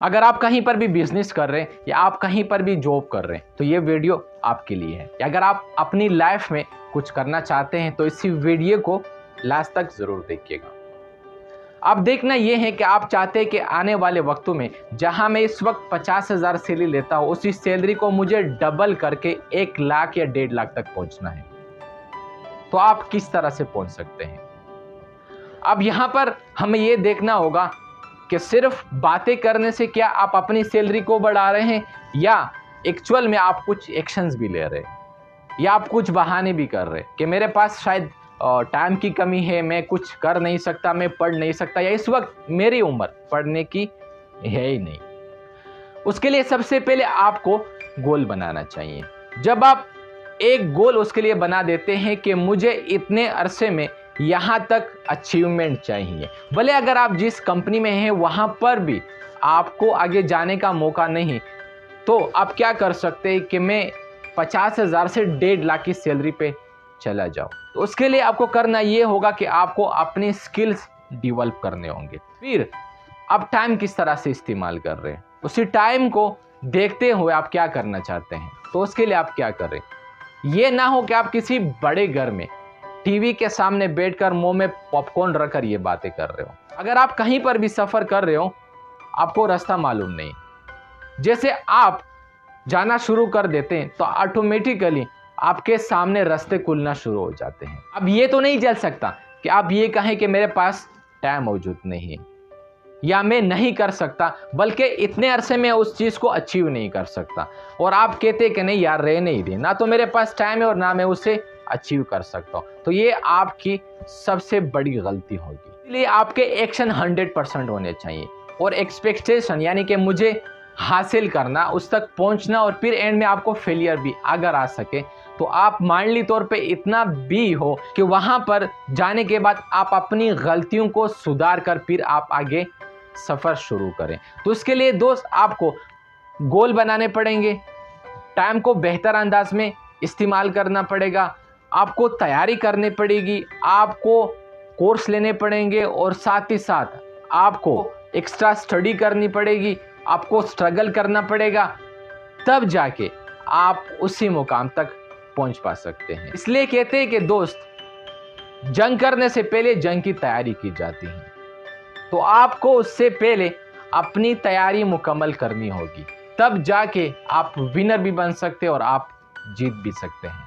अगर आप कहीं पर भी बिजनेस कर रहे हैं या आप कहीं पर भी जॉब कर रहे हैं तो ये वीडियो आपके लिए है। या अगर आप अपनी लाइफ में कुछ करना चाहते हैं तो इसी वीडियो को लास्ट तक ज़रूर देखिएगा। अब देखना ये है कि आप चाहते हैं कि आने वाले वक्तों में जहां मैं इस वक्त 50,000 सैलरी लेता हूं उसी सैलरी को मुझे डबल करके 1 लाख या 1.5 लाख तक पहुंचना है, तो आप किस तरह से पहुंच सकते हैं। अब यहां पर हमें ये देखना होगा कि सिर्फ बातें करने से क्या आप अपनी सैलरी को बढ़ा रहे हैं या एक्चुअल में आप कुछ एक्शंस भी ले रहे हैं या आप कुछ बहाने भी कर रहे हैं कि मेरे पास शायद टाइम की कमी है, मैं कुछ कर नहीं सकता, मैं पढ़ नहीं सकता, या इस वक्त मेरी उम्र पढ़ने की है ही नहीं। उसके लिए सबसे पहले आपको गोल बनाना चाहिए। जब आप एक गोल उसके लिए बना देते हैं कि मुझे इतने अरसे में यहाँ तक अचीवमेंट चाहिए, भले अगर आप जिस कंपनी में हैं वहाँ पर भी आपको आगे जाने का मौका नहीं, तो आप क्या कर सकते हैं कि मैं 50,000 से 1.5 लाख की सैलरी पे चला जाऊँ। तो उसके लिए आपको करना ये होगा कि आपको अपनी स्किल्स डेवलप करने होंगे। फिर आप टाइम किस तरह से इस्तेमाल कर रहे हैं, उसी टाइम को देखते हुए आप क्या करना चाहते हैं, तो उसके लिए आप क्या करें। ये ना हो कि आप किसी बड़े घर में टीवी के सामने बैठकर मुंह में पॉपकॉर्न रखकर ये बातें कर रहे हो। अगर आप कहीं पर भी सफ़र कर रहे हो, आपको रास्ता मालूम नहीं, जैसे आप जाना शुरू कर देते हैं तो ऑटोमेटिकली आपके सामने रास्ते खुलना शुरू हो जाते हैं। अब ये तो नहीं चल सकता कि आप ये कहें कि मेरे पास टाइम मौजूद नहीं है या मैं नहीं कर सकता, बल्कि इतने अरसे में उस चीज़ को अचीव नहीं कर सकता, और आप कहते कि नहीं यार रहने ही दे, ना तो मेरे पास टाइम है और ना मैं उसे अचीव कर सकता हूँ, तो ये आपकी सबसे बड़ी गलती होगी। इसलिए आपके एक्शन 100% होने चाहिए और एक्सपेक्टेशन यानी कि मुझे हासिल करना, उस तक पहुँचना, और फिर एंड में आपको फेलियर भी अगर आ सके तो आप मानली तौर पे इतना भी हो कि वहाँ पर जाने के बाद आप अपनी गलतियों को सुधार कर फिर आप आगे सफ़र शुरू करें। तो उसके लिए दोस्त आपको गोल बनाने पड़ेंगे, टाइम को बेहतर अंदाज में इस्तेमाल करना पड़ेगा, आपको तैयारी करनी पड़ेगी, आपको कोर्स लेने पड़ेंगे और साथ ही साथ आपको एक्स्ट्रा स्टडी करनी पड़ेगी, आपको स्ट्रगल करना पड़ेगा, तब जाके आप उसी मुकाम तक पहुंच पा सकते हैं। इसलिए कहते हैं कि दोस्त, जंग करने से पहले जंग की तैयारी की जाती है, तो आपको उससे पहले अपनी तैयारी मुकम्मल करनी होगी, तब जाके आप विनर भी बन सकते हैं और आप जीत भी सकते हैं।